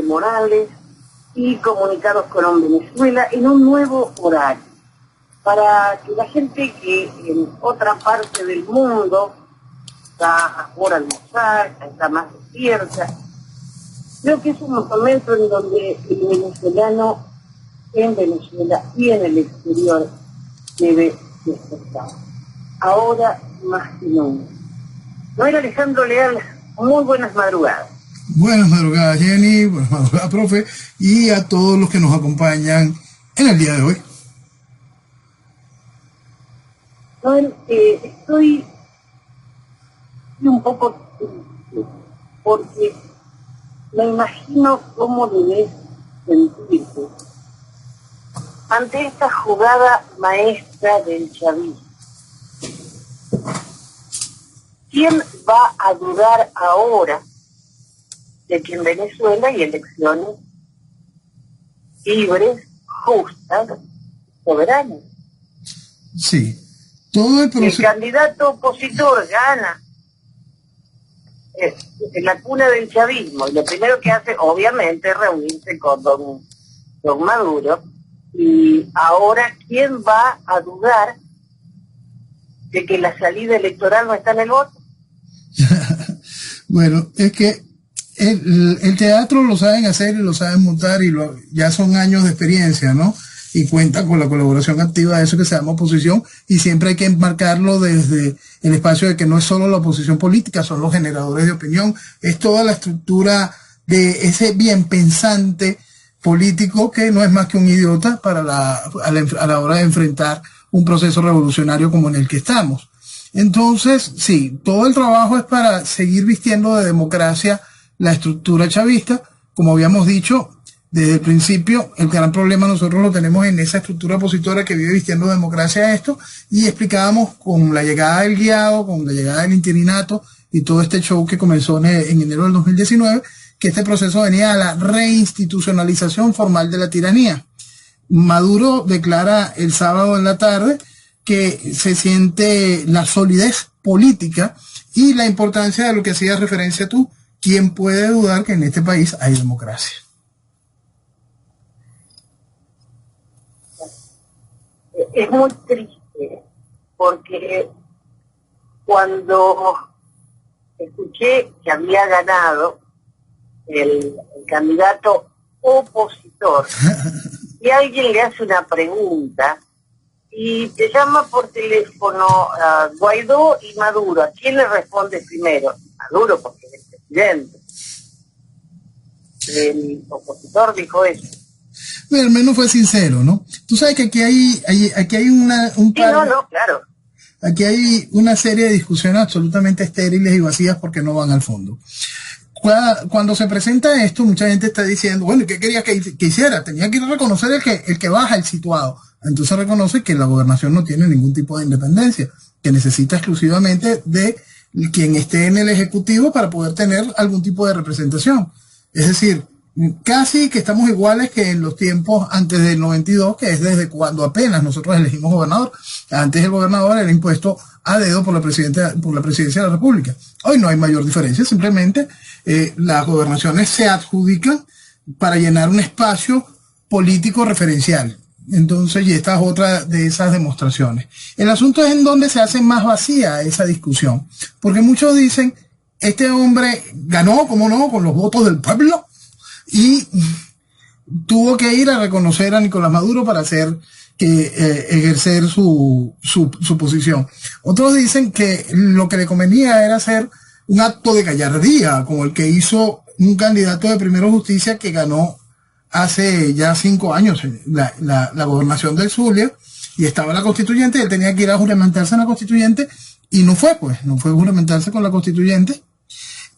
Morales y Comunicados con Venezuela en un nuevo horario, para que la gente que en otra parte del mundo está por almorzar, está más despierta. Creo que es un momento en donde el venezolano en Venezuela y en el exterior debe despertar. Ahora más que nunca. Noel Alejandro Leal, muy buenas madrugadas. Buenas madrugadas, Jenny, buenas madrugadas, profe, y a todos los que nos acompañan en el día de hoy. Noel, estoy un poco triste porque me imagino cómo debes sentirte ante esta jugada maestra del chavismo. ¿Quién va a dudar ahora de que en Venezuela hay elecciones libres, justas, soberanas? Sí, todo el proceso. El candidato opositor gana en la cuna del chavismo, y lo primero que hace, obviamente, es reunirse con don Maduro. Y ahora, ¿quién va a dudar de que la salida electoral no está en el voto? Bueno, es que el teatro lo saben hacer y lo saben montar y ya son años de experiencia, ¿no? Y cuentan con la colaboración activa de eso que se llama oposición, y siempre hay que enmarcarlo desde el espacio de que no es solo la oposición política, son los generadores de opinión, es toda la estructura de ese bien pensante político que no es más que un idiota a la hora de enfrentar un proceso revolucionario como en el que estamos. Entonces, sí, todo el trabajo es para seguir vistiendo de democracia la estructura chavista. Como habíamos dicho desde el principio, el gran problema nosotros lo tenemos en esa estructura opositora que vive vistiendo de democracia a esto, y explicábamos con la llegada del guiado, con la llegada del interinato y todo este show que comenzó en enero del 2019, que este proceso venía a la reinstitucionalización formal de la tiranía. Maduro declara el sábado en la tarde que se siente la solidez política y la importancia de lo que hacías referencia tú. ¿Quién puede dudar que en este país hay democracia? Es muy triste, porque cuando escuché que había ganado el candidato opositor, y alguien le hace una pregunta y te llama por teléfono a Guaidó y Maduro, ¿a quién le responde primero? Maduro, porque es el presidente. El opositor dijo eso. Pero al menos fue sincero, ¿no? Tú sabes que aquí hay un par... Sí, no, claro. Aquí hay una serie de discusiones absolutamente estériles y vacías porque no van al fondo. Cuando se presenta esto, mucha gente está diciendo, bueno, ¿qué quería que hiciera? Tenía que ir a reconocer el que baja el situado. Entonces reconoce que la gobernación no tiene ningún tipo de independencia, que necesita exclusivamente de quien esté en el Ejecutivo para poder tener algún tipo de representación. Es decir, casi que estamos iguales que en los tiempos antes del 92, que es desde cuando apenas nosotros elegimos gobernador. Antes el gobernador era impuesto a dedo por la presidencia de la República. Hoy no hay mayor diferencia, simplemente las gobernaciones se adjudican para llenar un espacio político referencial. Entonces, y esta es otra de esas demostraciones. El asunto es en donde se hace más vacía esa discusión, porque muchos dicen, este hombre ganó, ¿cómo no?, con los votos del pueblo, y tuvo que ir a reconocer a Nicolás Maduro para ejercer su posición. Otros dicen que lo que le convenía era hacer un acto de gallardía, como el que hizo un candidato de Primero Justicia que ganó hace ya 5 años la gobernación del Zulia, y estaba la constituyente, y él tenía que ir a juramentarse en la constituyente, y no fue a juramentarse con la constituyente,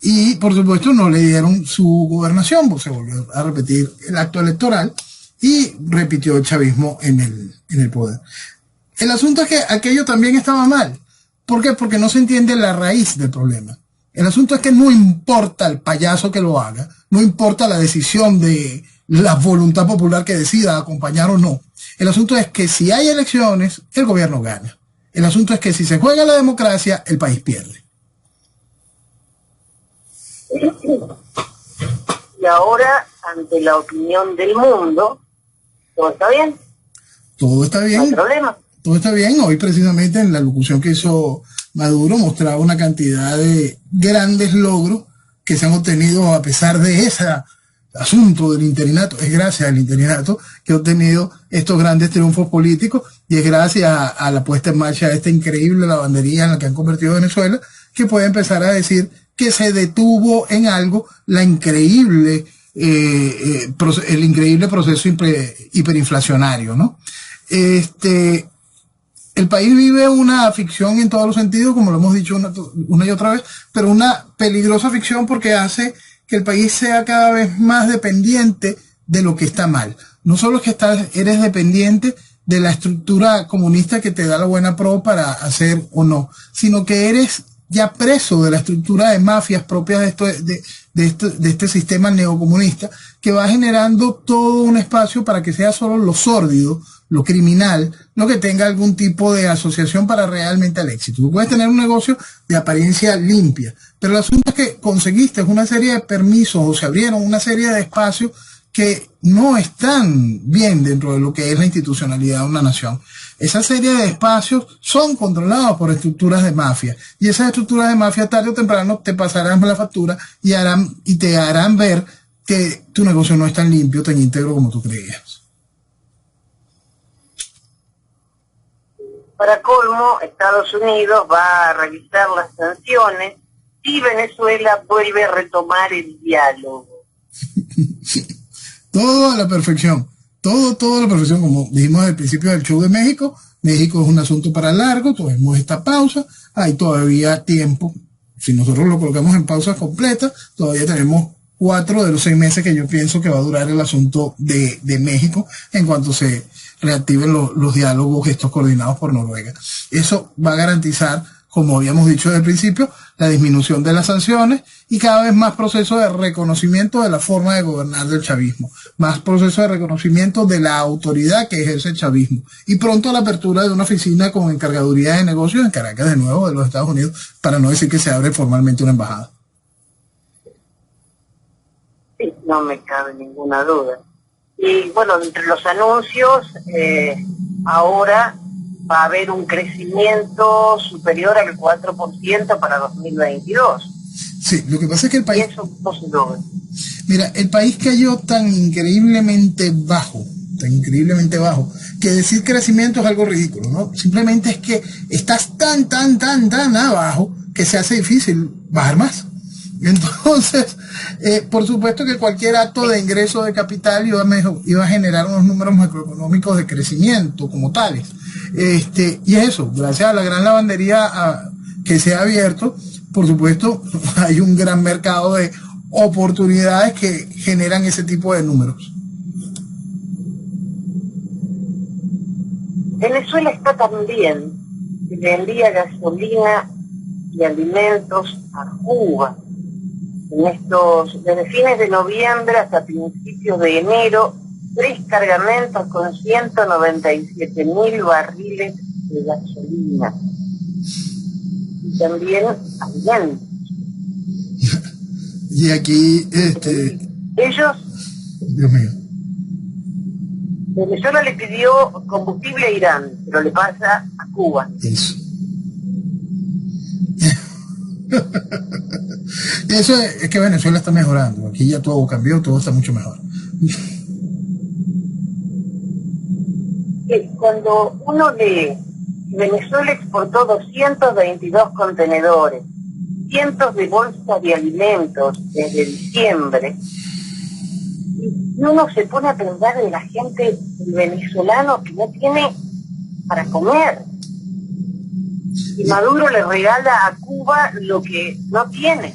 y por supuesto no le dieron su gobernación, pues se volvió a repetir el acto electoral, y repitió el chavismo en el poder. El asunto es que aquello también estaba mal. ¿Por qué? Porque no se entiende la raíz del problema. El asunto es que no importa el payaso que lo haga, no importa la decisión de la voluntad popular que decida acompañar o no. El asunto es que si hay elecciones, el gobierno gana. El asunto es que si se juega la democracia, el país pierde. Y ahora ante la opinión del mundo, todo está bien. Todo está bien. No hay problema. Todo está bien. Hoy precisamente en la locución que hizo Maduro mostraba una cantidad de grandes logros que se han obtenido a pesar de ese asunto del interinato. Es gracias al interinato que ha obtenido estos grandes triunfos políticos y es gracias a la puesta en marcha de esta increíble lavandería en la que han convertido Venezuela, que puede empezar a decir que se detuvo en algo el increíble proceso hiperinflacionario, ¿no? El país vive una ficción en todos los sentidos, como lo hemos dicho una y otra vez, pero una peligrosa ficción porque hace que el país sea cada vez más dependiente de lo que está mal. No solo es que eres dependiente de la estructura comunista que te da la buena pro para hacer o no, sino que eres ya preso de la estructura de mafias propias de este sistema neocomunista que va generando todo un espacio para que sea solo lo sórdido, lo criminal, lo que tenga algún tipo de asociación para realmente el éxito. Tú puedes tener un negocio de apariencia limpia, pero el asunto es que conseguiste una serie de permisos o se abrieron una serie de espacios que no están bien dentro de lo que es la institucionalidad de una nación. Esa serie de espacios son controlados por estructuras de mafia y esas estructuras de mafia tarde o temprano te pasarán la factura y te harán ver que tu negocio no es tan limpio, tan íntegro como tú creías. Para colmo, Estados Unidos va a revisar las sanciones y Venezuela vuelve a retomar el diálogo. Todo a la perfección. Todo a la perfección. Como dijimos al principio del show de México, México es un asunto para largo, tuvimos esta pausa, hay todavía tiempo. Si nosotros lo colocamos en pausa completa, todavía tenemos 4 de los 6 meses que yo pienso que va a durar el asunto de México en cuanto se reactiven los diálogos estos coordinados por Noruega. Eso va a garantizar, como habíamos dicho desde el principio, la disminución de las sanciones y cada vez más proceso de reconocimiento de la forma de gobernar del chavismo, más proceso de reconocimiento de la autoridad que ejerce el chavismo y pronto la apertura de una oficina con encargaduría de negocios en Caracas de nuevo de los Estados Unidos, para no decir que se abre formalmente una embajada. Sí, no me cabe ninguna duda. Y bueno, entre los anuncios, ahora va a haber un crecimiento superior al 4% para 2022. Sí, lo que pasa es que el país... Y eso no se logra. Mira, el país cayó tan increíblemente bajo, que decir crecimiento es algo ridículo, ¿no? Simplemente es que estás tan abajo que se hace difícil bajar más. Entonces, por supuesto que cualquier acto de ingreso de capital iba a generar unos números macroeconómicos de crecimiento como tales. Y eso, gracias a la gran lavandería que se ha abierto, por supuesto, hay un gran mercado de oportunidades que generan ese tipo de números. Venezuela está también, le envía gasolina y alimentos a Cuba. Desde fines de noviembre hasta principios de enero, 3 cargamentos con 197.000 barriles de gasolina. Y también alimentos. Y aquí, ellos, Dios mío. Venezuela le pidió combustible a Irán, pero le pasa a Cuba. Eso. Eso es que Venezuela está mejorando. Aquí ya todo cambió, todo está mucho mejor. Cuando uno lee, Venezuela exportó 222 contenedores, cientos de bolsas de alimentos desde diciembre, y uno se pone a pensar en la gente venezolana que no tiene para comer. Y Maduro le regala a Cuba lo que no tiene.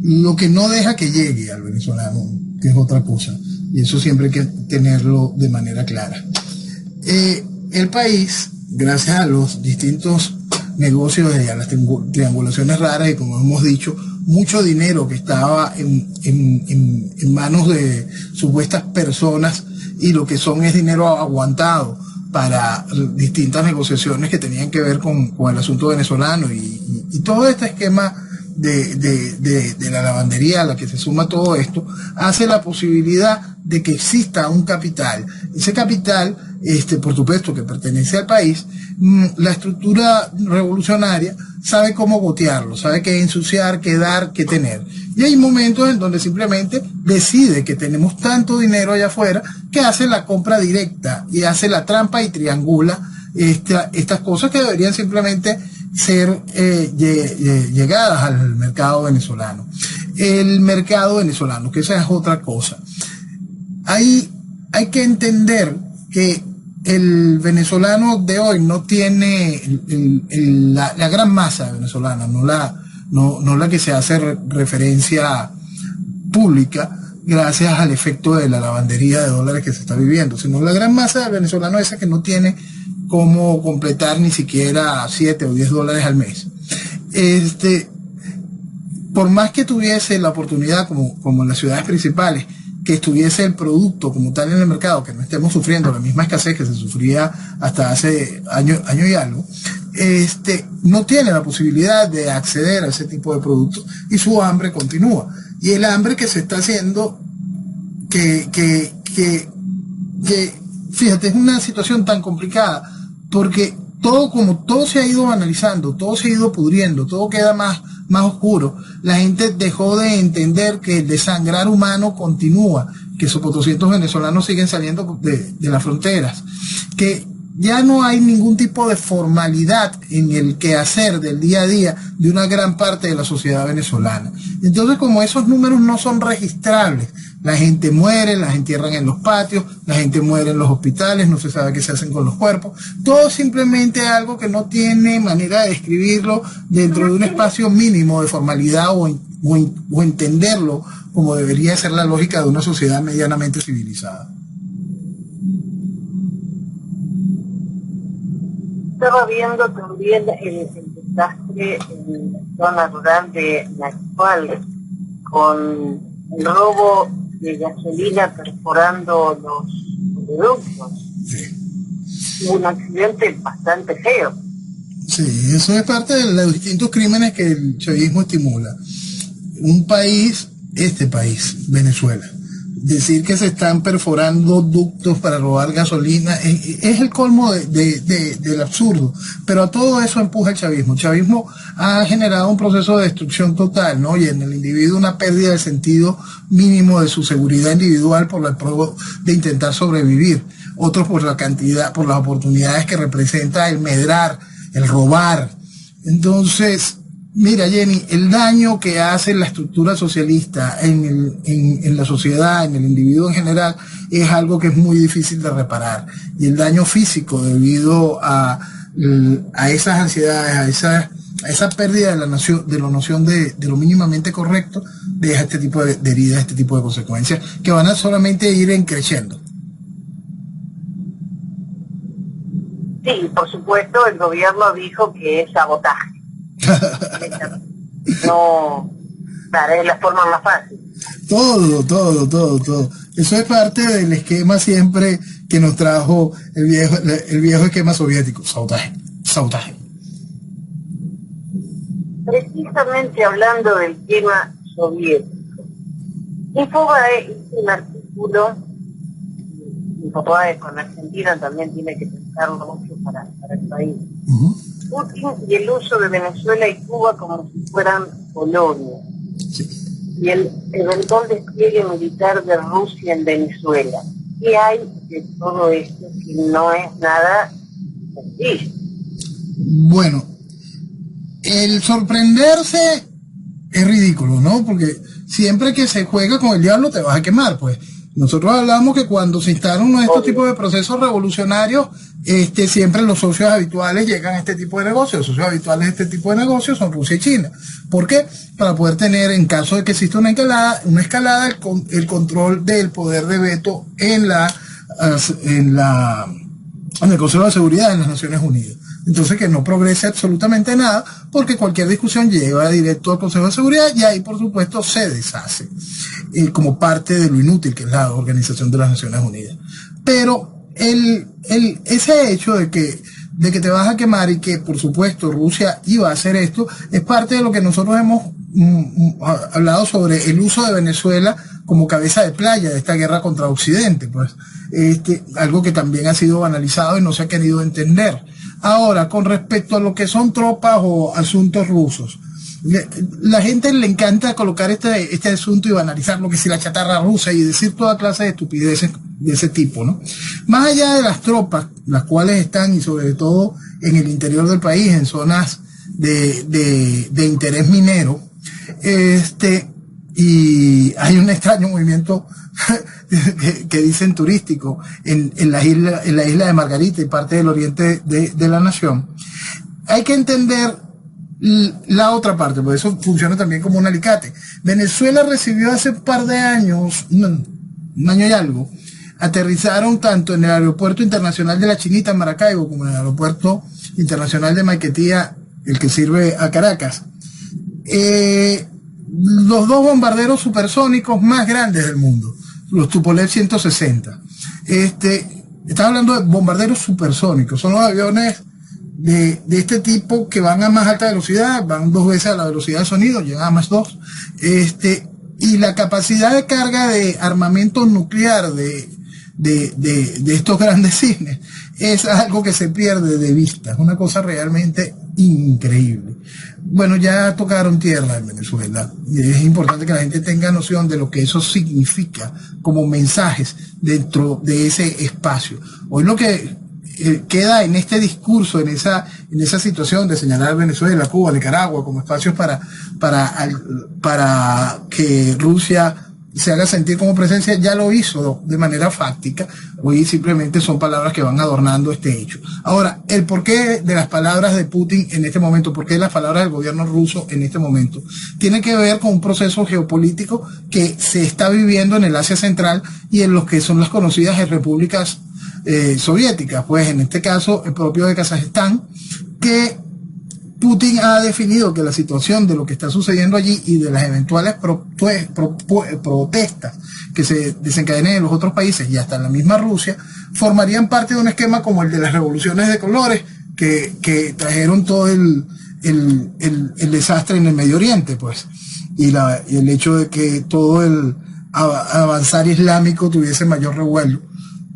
Lo que no deja que llegue al venezolano, que es otra cosa. Y eso siempre hay que tenerlo de manera clara. El país, gracias a los distintos negocios y a las triangulaciones raras y, como hemos dicho, mucho dinero que estaba en manos de supuestas personas y lo que son es dinero aguantado para distintas negociaciones que tenían que ver con el asunto venezolano y todo este esquema de la lavandería a la que se suma todo esto, hace la posibilidad de que exista un capital. Ese capital, por supuesto, que pertenece al país, la estructura revolucionaria sabe cómo botearlo, sabe qué ensuciar, qué dar, qué tener. Y hay momentos en donde simplemente decide que tenemos tanto dinero allá afuera que hace la compra directa y hace la trampa y triangula estas cosas que deberían simplemente ser llegadas al mercado venezolano. El mercado venezolano, que esa es otra cosa. Hay que entender que el venezolano de hoy no tiene la gran masa venezolana, no la que se hace referencia pública gracias al efecto de la lavandería de dólares que se está viviendo, sino la gran masa del venezolano esa que no tiene cómo completar ni siquiera 7 o 10 dólares al mes. Por más que tuviese la oportunidad, como en las ciudades principales, que estuviese el producto como tal en el mercado, que no estemos sufriendo la misma escasez que se sufría hasta hace año y algo, no tiene la posibilidad de acceder a ese tipo de productos y su hambre continúa. Y el hambre que se está haciendo, fíjate, es una situación tan complicada, porque todo se ha ido banalizando, todo se ha ido pudriendo, todo queda más oscuro. La gente dejó de entender que el desangrar humano continúa, que esos 200 venezolanos siguen saliendo de las fronteras, que ya no hay ningún tipo de formalidad en el quehacer del día a día de una gran parte de la sociedad venezolana. Entonces, como esos números no son registrables, la gente muere, las entierran en los patios, la gente muere en los hospitales, no se sabe qué se hacen con los cuerpos, todo es simplemente algo que no tiene manera de describirlo dentro de un espacio mínimo de formalidad o entenderlo como debería ser la lógica de una sociedad medianamente civilizada. Estaba viendo también el desastre en la zona rural de Nachual, con el robo de gasolina perforando los oleoductos. Sí. Un accidente bastante feo. Sí, eso es parte de los distintos crímenes que el chavismo estimula. Un país, Venezuela, decir que se están perforando ductos para robar gasolina es el colmo del absurdo, pero a todo eso empuja el chavismo. El chavismo ha generado un proceso de destrucción total, ¿no? Y en el individuo una pérdida del sentido mínimo de su seguridad individual por la prueba de intentar sobrevivir, otros por la cantidad, por las oportunidades que representa el medrar, el robar. Entonces, mira, Jenny, el daño que hace la estructura socialista en la sociedad, en el individuo en general, es algo que es muy difícil de reparar. Y el daño físico debido a esas ansiedades, a esa pérdida de la noción de lo mínimamente correcto, deja este tipo de heridas, este tipo de consecuencias que van a solamente ir creciendo. Sí, por supuesto, el gobierno dijo que es sabotaje. No, claro, es la forma más fácil. Todo. Eso es parte del esquema siempre que nos trajo el viejo esquema soviético. Sabotaje. Precisamente hablando del tema soviético, Infobae hizo un artículo. Infobae con Argentina también tiene que pensarlo mucho para el país. Putin y el uso de Venezuela y Cuba como si fueran Polonia. Sí. Y el eventual despliegue militar de Rusia en Venezuela. ¿Qué hay de todo esto que no es nada sencillo? Bueno, el sorprenderse es ridículo, ¿no? Porque siempre que se juega con el diablo te vas a quemar, pues. Nosotros hablamos que cuando se instalan uno de estos tipos de procesos revolucionarios, siempre los socios habituales llegan a este tipo de negocios. Los socios habituales de este tipo de negocios son Rusia y China. ¿Por qué? Para poder tener, en caso de que exista una escalada, el control del poder de veto en el Consejo de Seguridad de las Naciones Unidas. Entonces que no progrese absolutamente nada, porque cualquier discusión lleva directo al Consejo de Seguridad y ahí por supuesto se deshace como parte de lo inútil que es la Organización de las Naciones Unidas. Pero ese hecho de de que te vas a quemar y que, por supuesto, Rusia iba a hacer esto, es parte de lo que nosotros hemos hablado sobre el uso de Venezuela como cabeza de playa de esta guerra contra Occidente, pues algo que también ha sido banalizado y no se ha querido entender. Ahora, con respecto a lo que son tropas o asuntos rusos, la gente le encanta colocar este asunto y banalizar lo que si la chatarra rusa y decir toda clase de estupideces de ese tipo, ¿no? Más allá de las tropas, las cuales están y sobre todo en el interior del país, en zonas de interés minero, y hay un extraño movimiento que dicen turístico en la isla de Margarita y parte del oriente de la nación. Hay que entender la otra parte, porque eso funciona también como un alicate. Venezuela recibió hace un par de años, un año y algo, aterrizaron tanto en el aeropuerto internacional de La Chinita en Maracaibo como en el aeropuerto internacional de Maiquetía, el que sirve a Caracas, los dos bombarderos supersónicos más grandes del mundo, los Tupolev 160. Estaba hablando de bombarderos supersónicos, son los aviones de este tipo que van a más alta velocidad, van 2 veces a la velocidad de sonido, llegan a más 2, y la capacidad de carga de armamento nuclear de estos grandes cisnes es algo que se pierde de vista, es una cosa realmente increíble. Bueno, ya tocaron tierra en Venezuela, y es importante que la gente tenga noción de lo que eso significa como mensajes dentro de ese espacio. Hoy lo que queda en este discurso, en esa situación de señalar Venezuela, Cuba, Nicaragua como espacios para que Rusia se haga sentir como presencia, ya lo hizo de manera fáctica. Hoy simplemente son palabras que van adornando este hecho. Ahora, el porqué de las palabras de Putin en este momento, porqué de las palabras del gobierno ruso en este momento, tiene que ver con un proceso geopolítico que se está viviendo en el Asia Central y en lo que son las conocidas repúblicas soviéticas, pues en este caso el propio de Kazajistán, que Putin ha definido que la situación de lo que está sucediendo allí y de las eventuales protestas que se desencadenen en los otros países y hasta en la misma Rusia, formarían parte de un esquema como el de las revoluciones de colores que trajeron todo el desastre en el Medio Oriente, pues, y el hecho de que todo el avanzar islámico tuviese mayor revuelo.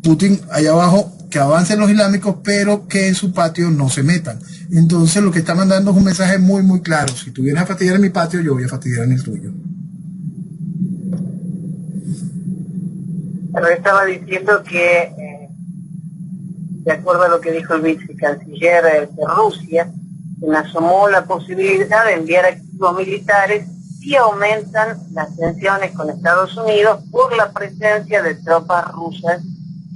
Putin allá abajo, que avancen los islámicos, pero que en su patio no se metan. Entonces lo que está mandando es un mensaje muy, muy claro. Si tú vienes a fastidiar en mi patio, yo voy a fastidiar en el tuyo. Pero estaba diciendo que, de acuerdo a lo que dijo el vicecanciller de Rusia, se asomó la posibilidad de enviar equipos militares si aumentan las tensiones con Estados Unidos por la presencia de tropas rusas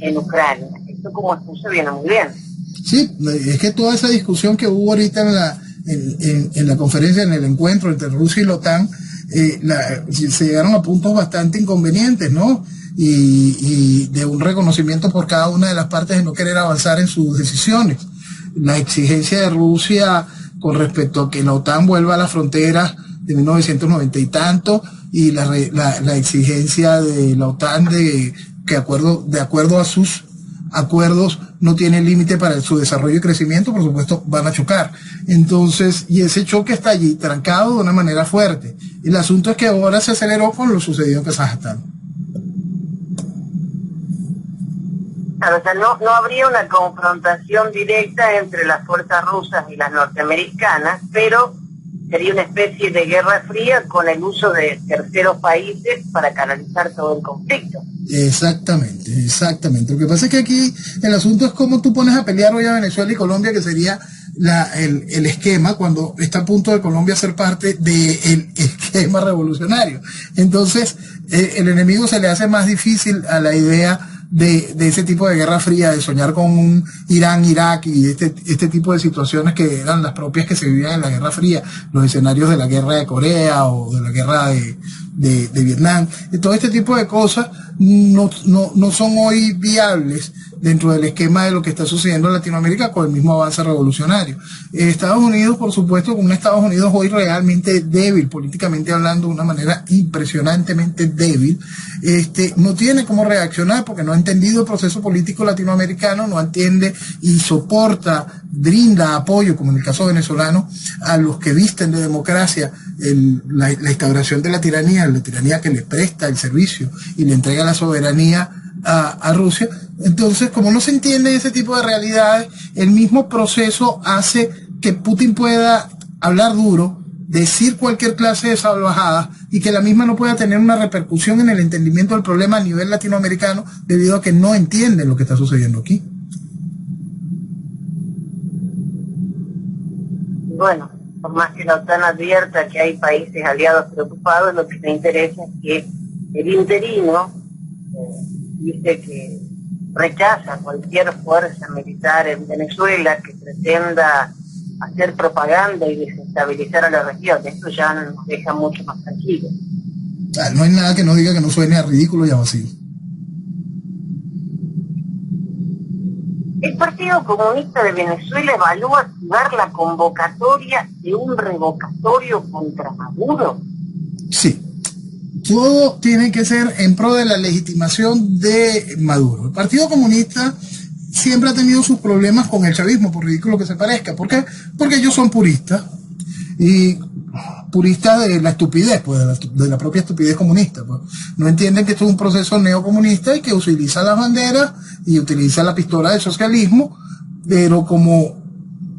en Ucrania. Esto como excusa viene muy bien. Sí, es que toda esa discusión que hubo ahorita en la conferencia, en el encuentro entre Rusia y la OTAN, se llegaron a puntos bastante inconvenientes, ¿no? Y de un reconocimiento por cada una de las partes de no querer avanzar en sus decisiones. La exigencia de Rusia con respecto a que la OTAN vuelva a las fronteras de 1990 y tanto, y la exigencia de la OTAN de acuerdo a sus acuerdos no tiene límite para su desarrollo y crecimiento, por supuesto van a chocar. Entonces, y ese choque está allí, trancado de una manera fuerte. El asunto es que ahora se aceleró con lo sucedido en Kazajstán. Claro, o sea, no habría una confrontación directa entre las fuerzas rusas y las norteamericanas, pero sería una especie de guerra fría con el uso de terceros países para canalizar todo el conflicto. Exactamente. Lo que pasa es que aquí el asunto es cómo tú pones a pelear hoy a Venezuela y Colombia, que sería el esquema cuando está a punto de Colombia ser parte del esquema revolucionario. Entonces, el enemigo se le hace más difícil a la idea de ese tipo de guerra fría, de soñar con un Irán, Irak y este tipo de situaciones que eran las propias que se vivían en la Guerra Fría, los escenarios de la guerra de Corea o de la guerra de Vietnam. Todo este tipo de cosas no son hoy viables dentro del esquema de lo que está sucediendo en Latinoamérica con el mismo avance revolucionario. Estados Unidos, por supuesto, un Estados Unidos hoy realmente débil, políticamente hablando, de una manera impresionantemente débil, no tiene cómo reaccionar porque no ha entendido el proceso político latinoamericano, no entiende y soporta, brinda apoyo, como en el caso venezolano, a los que visten de democracia la instauración de la tiranía que le presta el servicio y le entrega la soberanía a Rusia. Entonces, como no se entiende ese tipo de realidades, el mismo proceso hace que Putin pueda hablar duro, decir cualquier clase de salvajada y que la misma no pueda tener una repercusión en el entendimiento del problema a nivel latinoamericano debido a que no entienden lo que está sucediendo aquí. Bueno, por más que la OTAN advierta que hay países aliados preocupados, lo que me interesa es que el interino dice que rechaza cualquier fuerza militar en Venezuela que pretenda hacer propaganda y desestabilizar a la región. Esto ya nos deja mucho más tranquilos. No hay nada que no diga que no suene a ridículo y a vacío. El Partido Comunista de Venezuela evalúa activar la convocatoria de un revocatorio contra Maduro. Sí. Todo tiene que ser en pro de la legitimación de Maduro. El Partido Comunista siempre ha tenido sus problemas con el chavismo, por ridículo que se parezca. ¿Por qué? Porque ellos son puristas. Y puristas de la estupidez, pues, de la propia estupidez comunista. Pues. No entienden que esto es un proceso neocomunista y que utiliza las banderas y utiliza la pistola del socialismo, pero como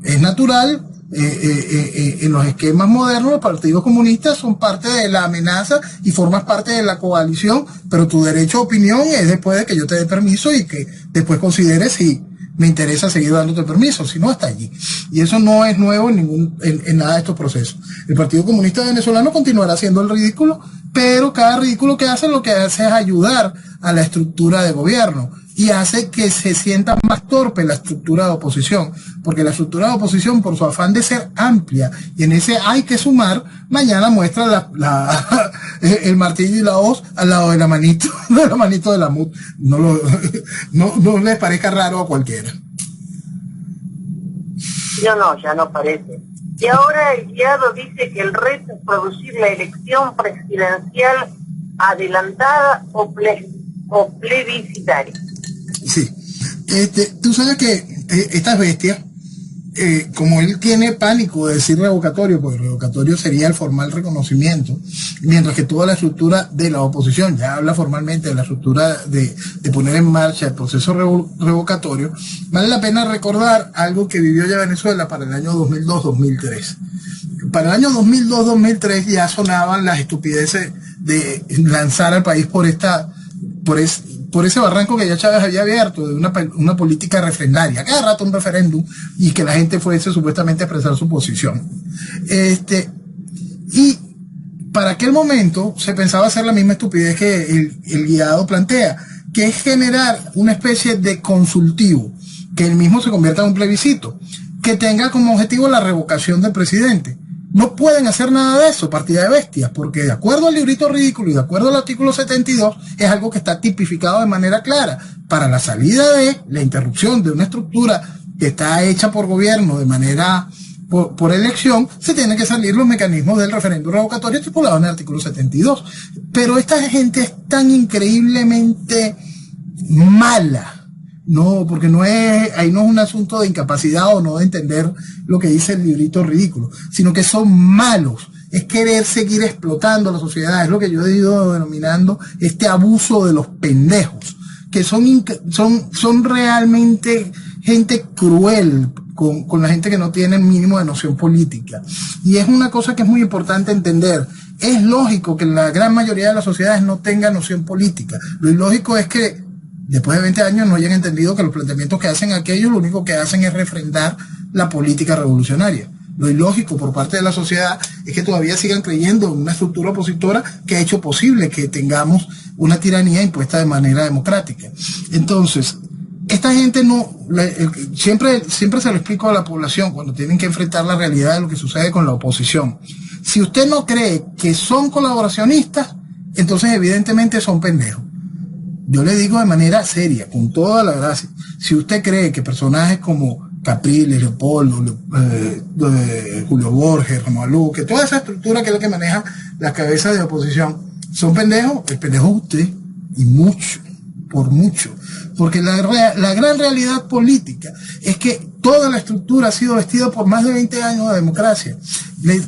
es natural, en los esquemas modernos los partidos comunistas son parte de la amenaza y formas parte de la coalición, pero tu derecho a opinión es después de que yo te dé permiso y que después consideres si me interesa seguir dándote permiso, si no, está allí. Y eso no es nuevo en nada de estos procesos. El Partido Comunista Venezolano continuará haciendo el ridículo, pero cada ridículo que hace lo que hace es ayudar a la estructura de gobierno y hace que se sienta más torpe la estructura de oposición, porque la estructura de oposición, por su afán de ser amplia, y en ese hay que sumar, mañana muestra el martillo y la hoz al lado de la manito de la MUD. No les parezca raro a cualquiera. Ya no parece. Y ahora el guiado dice que el reto es producir la elección presidencial adelantada o plebiscitaria. Sí. Tú sabes que estas bestias, como él tiene pánico de decir revocatorio, porque revocatorio sería el formal reconocimiento, mientras que toda la estructura de la oposición ya habla formalmente de la estructura de poner en marcha el proceso revocatorio, vale la pena recordar algo que vivió ya Venezuela para el año 2002-2003. Para el año 2002-2003 ya sonaban las estupideces de lanzar al país por ese barranco que ya Chávez había abierto, de una política refrendaria, cada rato un referéndum, y que la gente fuese supuestamente a expresar su posición. Y para aquel momento se pensaba hacer la misma estupidez que el guiado plantea, que es generar una especie de consultivo, que el mismo se convierta en un plebiscito, que tenga como objetivo la revocación del presidente. No pueden hacer nada de eso, partida de bestias, porque de acuerdo al librito ridículo y de acuerdo al artículo 72, es algo que está tipificado de manera clara. Para la salida de la interrupción de una estructura que está hecha por gobierno de manera por elección, se tienen que salir los mecanismos del referéndum revocatorio estipulado en el artículo 72. Pero esta gente es tan increíblemente mala. No, porque ahí no es un asunto de incapacidad o no de entender lo que dice el librito ridículo, sino que son malos. Es querer seguir explotando a la sociedad. Es lo que yo he ido denominando este abuso de los pendejos, que son realmente gente cruel con la gente que no tiene el mínimo de noción política. Y es una cosa que es muy importante entender. Es lógico que la gran mayoría de las sociedades no tenga noción política. Lo ilógico es que después de 20 años no hayan entendido que los planteamientos que hacen aquellos lo único que hacen es refrendar la política revolucionaria. Lo ilógico por parte de la sociedad es que todavía sigan creyendo en una estructura opositora que ha hecho posible que tengamos una tiranía impuesta de manera democrática. Entonces, esta gente siempre se lo explico a la población cuando tienen que enfrentar la realidad de lo que sucede con la oposición. Si usted no cree que son colaboracionistas, entonces evidentemente son pendejos. yo le digo de manera seria, con toda la gracia, si usted cree que personajes como Capriles, Leopoldo, Julio Borges, Romualdo, que toda esa estructura que es la que maneja las cabezas de oposición, son pendejos, el pendejo es usted, y mucho, por mucho. Porque la gran realidad política es que toda la estructura ha sido vestida por más de 20 años de democracia.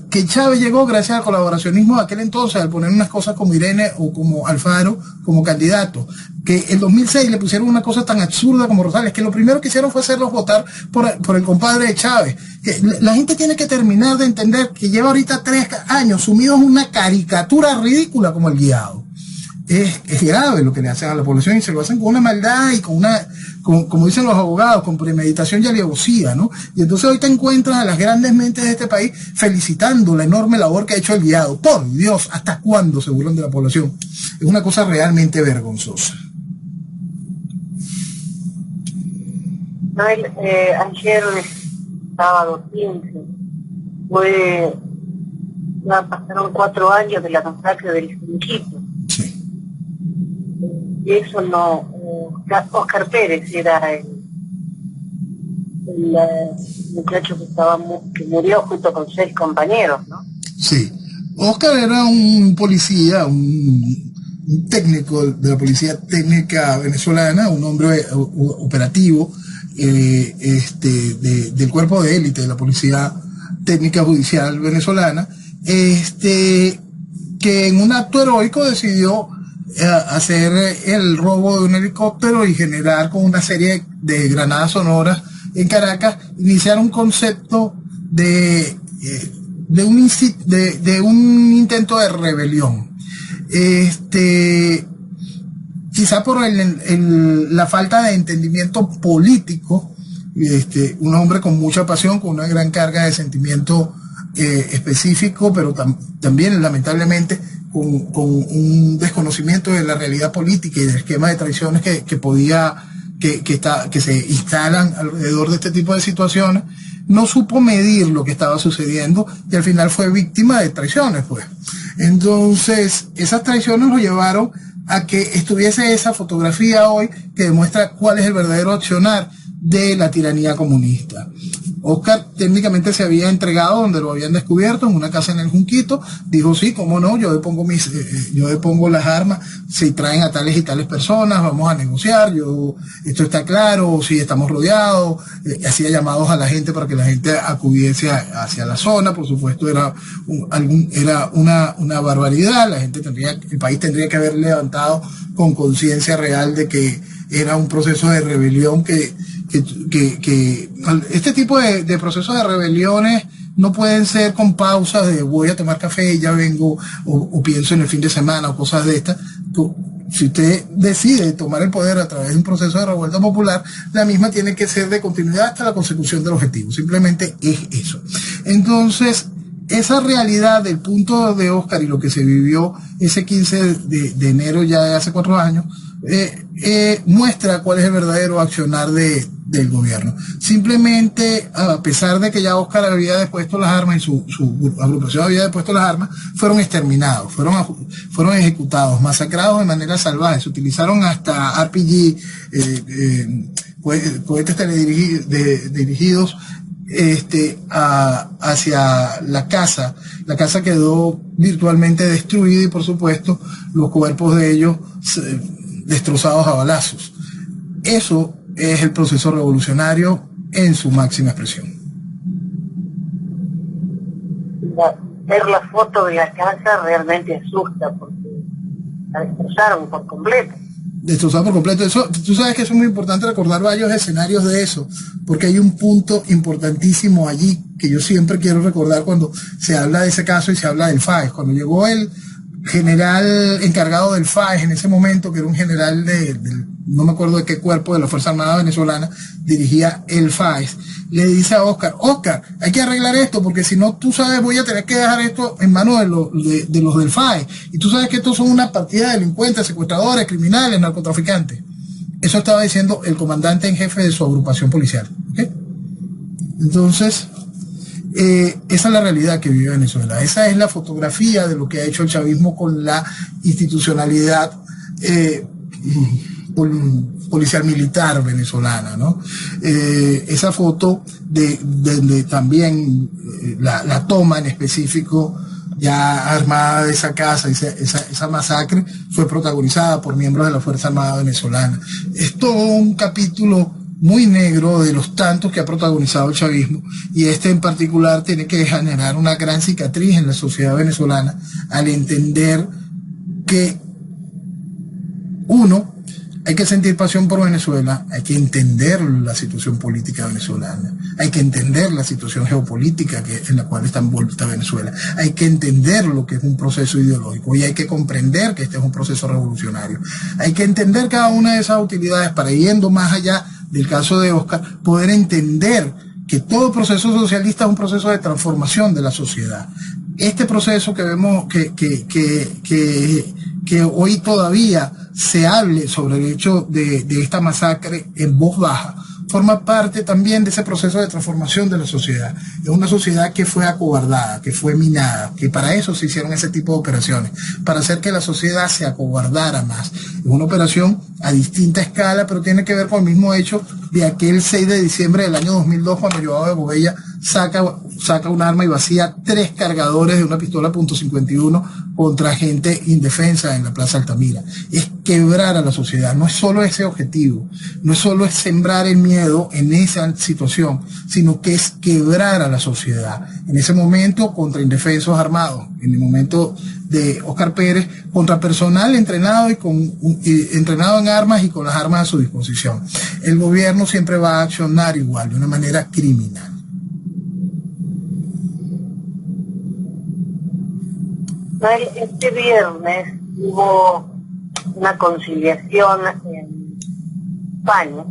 Que Chávez llegó gracias al colaboracionismo de aquel entonces, al poner unas cosas como Irene o como Alfaro como candidato. Que en 2006 le pusieron una cosa tan absurda como Rosales, que lo primero que hicieron fue hacerlos votar por el compadre de Chávez. Que la gente tiene que terminar de entender que lleva ahorita 3 años sumidos en una caricatura ridícula como el guiado. Es grave lo que le hacen a la población y se lo hacen con una maldad y como dicen los abogados, con premeditación y alevosía, ¿no? Y entonces hoy te encuentras a las grandes mentes de este país felicitando la enorme labor que ha hecho el guiado. Por Dios, ¿hasta cuándo se burlan de la población? Es una cosa realmente vergonzosa. Noel, ayer, sábado 15, pasaron 4 años de la masacre del Junquito. Sí. Y eso no... Oscar Pérez era el muchacho que murió junto con 6 compañeros, ¿no? Sí. Oscar era un policía, un técnico de la Policía Técnica Venezolana, un hombre operativo del cuerpo de élite de la Policía Técnica Judicial Venezolana, que en un acto heroico decidió hacer el robo de un helicóptero y generar con una serie de granadas sonoras en Caracas, iniciar un concepto de un intento de rebelión. Quizá por la falta de entendimiento político, un hombre con mucha pasión, con una gran carga de sentimiento específico, pero también lamentablemente con un desconocimiento de la realidad política y del esquema de traiciones que se instalan alrededor de este tipo de situaciones, no supo medir lo que estaba sucediendo y al final fue víctima de traiciones, pues. Entonces, esas traiciones lo llevaron a que estuviese esa fotografía hoy que demuestra cuál es el verdadero accionar de la tiranía comunista. Oscar técnicamente se había entregado donde lo habían descubierto, en una casa en el Junquito. Dijo, sí, cómo no, yo depongo las armas, si traen a tales y tales personas, vamos a negociar, esto está claro, si estamos rodeados. Hacía llamados a la gente para que la gente acudiese hacia la zona. Por supuesto, era una barbaridad. El país tendría que haber levantado con conciencia real de que era un proceso de rebelión que este tipo de procesos de rebeliones no pueden ser con pausas de voy a tomar café y ya vengo, o pienso en el fin de semana o cosas de estas. Si usted decide tomar el poder a través de un proceso de revuelta popular, la misma tiene que ser de continuidad hasta la consecución del objetivo. Simplemente es eso. Entonces, esa realidad del punto de Oscar y lo que se vivió ese 15 de enero ya de hace 4 años, muestra cuál es el verdadero accionar del gobierno. Simplemente, a pesar de que ya Oscar había depuesto las armas y su agrupación había depuesto las armas, fueron exterminados, fueron ejecutados, masacrados de manera salvaje. Se utilizaron hasta RPG, cohetes teledirigidos hacia la casa. La casa quedó virtualmente destruida y, por supuesto, los cuerpos de ellos destrozados a balazos. Eso es el proceso revolucionario en su máxima expresión. Ver la foto de la casa realmente asusta porque la destrozaron por completo. Destrozado por completo. Eso, tú sabes que eso es muy importante recordar varios escenarios de eso, porque hay un punto importantísimo allí que yo siempre quiero recordar cuando se habla de ese caso y se habla del FAES. Cuando llegó el general encargado del FAES en ese momento, que era un general no me acuerdo de qué cuerpo de la Fuerza Armada Venezolana dirigía el FAES, le dice a Oscar, hay que arreglar esto porque si no, tú sabes, voy a tener que dejar esto en manos de los del FAES, y tú sabes que estos son una partida de delincuentes, secuestradores, criminales, narcotraficantes. Eso estaba diciendo el comandante en jefe de su agrupación policial, ¿okay? Entonces, esa es la realidad que vive Venezuela. Esa es la fotografía de lo que ha hecho el chavismo con la institucionalidad policial militar venezolana, ¿no? Esa foto de también la toma en específico ya armada de esa casa, esa masacre fue protagonizada por miembros de la Fuerza Armada venezolana. Es todo un capítulo muy negro de los tantos que ha protagonizado el chavismo, y este en particular tiene que generar una gran cicatriz en la sociedad venezolana al entender que uno, hay que sentir pasión por Venezuela, hay que entender la situación política venezolana, hay que entender la situación geopolítica en la cual está envuelta Venezuela, hay que entender lo que es un proceso ideológico y hay que comprender que este es un proceso revolucionario. Hay que entender cada una de esas utilidades para, yendo más allá del caso de Oscar, poder entender que todo proceso socialista es un proceso de transformación de la sociedad. Este proceso que vemos que hoy todavía se hable sobre el hecho de esta masacre en voz baja, forma parte también de ese proceso de transformación de la sociedad. Es una sociedad que fue acobardada, que fue minada, que para eso se hicieron ese tipo de operaciones, para hacer que la sociedad se acobardara más. Es una operación a distinta escala, pero tiene que ver con el mismo hecho de aquel 6 de diciembre del año 2002, cuando Joao de Bobella saca un arma y vacía 3 cargadores de una pistola .51 contra gente indefensa en la Plaza Altamira. Es quebrar a la sociedad. No es solo ese objetivo, no es solo es sembrar el miedo en esa situación, sino que es quebrar a la sociedad. En ese momento contra indefensos armados, en el momento de Oscar Pérez contra personal entrenado entrenado en armas y con las armas a su disposición. El gobierno siempre va a accionar igual, de una manera criminal. Este viernes hubo una conciliación en España.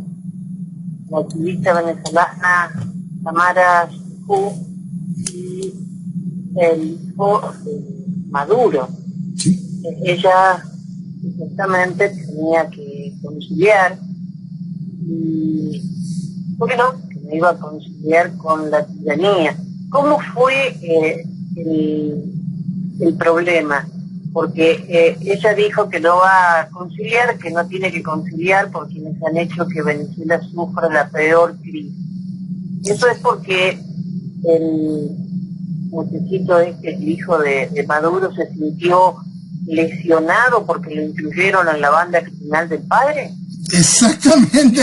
La activista venezolana Tamara Jú y el hijo de Maduro. ¿Sí? Ella supuestamente tenía que conciliar y, bueno, que no iba a conciliar con la tiranía. ¿Cómo fue el problema? Porque ella dijo que no va a conciliar, que no tiene que conciliar por quienes han hecho que Venezuela sufra la peor crisis. Eso es porque el muchachito el hijo de Maduro, se sintió lesionado porque lo incluyeron en la banda criminal del padre. Exactamente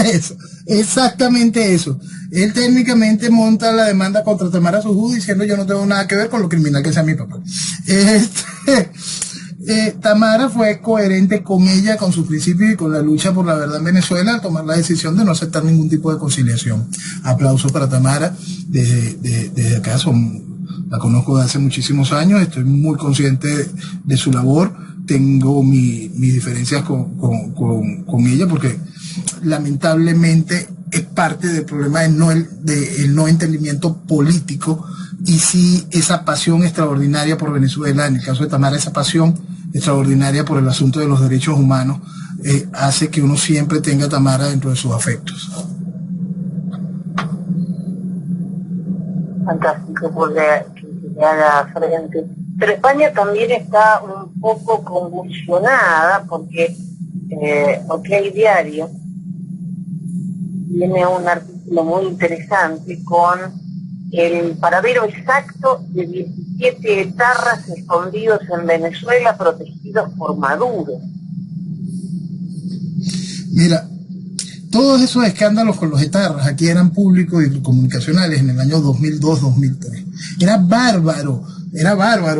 eso. Él técnicamente monta la demanda contra Tamara Jú diciendo: yo no tengo nada que ver con lo criminal que sea mi papá. Tamara fue coherente con ella, con sus principios y con la lucha por la verdad en Venezuela al tomar la decisión de no aceptar ningún tipo de conciliación. Aplausos para Tamara. Desde acá la conozco de hace muchísimos años, estoy muy consciente de su labor, tengo mis diferencias con ella porque lamentablemente es parte del problema del no entendimiento político, y sí esa pasión extraordinaria por Venezuela, en el caso de Tamara esa pasión extraordinaria por el asunto de los derechos humanos, hace que uno siempre tenga a Tamara dentro de sus afectos. Fantástico, porque le haga frente. Pero España también está un poco convulsionada porque OK Diario tiene un artículo muy interesante con el paradero exacto de 17 etarras escondidos en Venezuela protegidos por Maduro. Mira, todos esos escándalos con los etarras aquí eran públicos y comunicacionales en el año 2002-2003. Era bárbaro,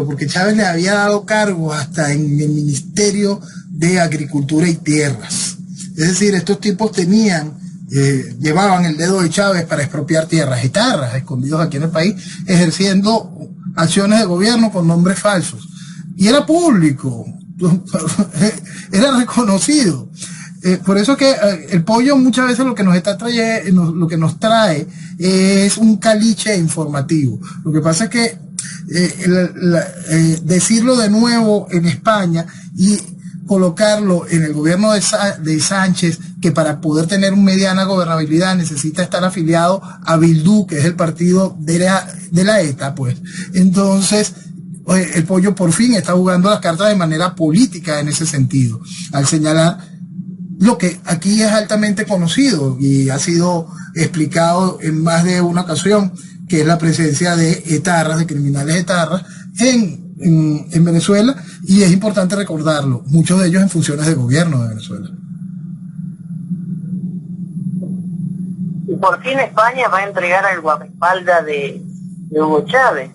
porque Chávez le había dado cargo hasta en el Ministerio de Agricultura y Tierras. Es decir, estos tipos llevaban el dedo de Chávez para expropiar tierras, etarras escondidos aquí en el país, ejerciendo acciones de gobierno con nombres falsos. Y era público, era reconocido. Por eso que el pollo muchas veces lo que nos trae es un caliche informativo. Lo que pasa es que decirlo de nuevo en España y colocarlo en el gobierno de Sánchez, que para poder tener una mediana gobernabilidad necesita estar afiliado a Bildu, que es el partido de la ETA, pues. Entonces, el pollo por fin está jugando las cartas de manera política en ese sentido, al señalar lo que aquí es altamente conocido y ha sido explicado en más de una ocasión, que es la presencia de etarras, de criminales etarras, en Venezuela, y es importante recordarlo, muchos de ellos en funciones de gobierno de Venezuela. Y por fin España va a entregar al guardaespaldas de Hugo Chávez,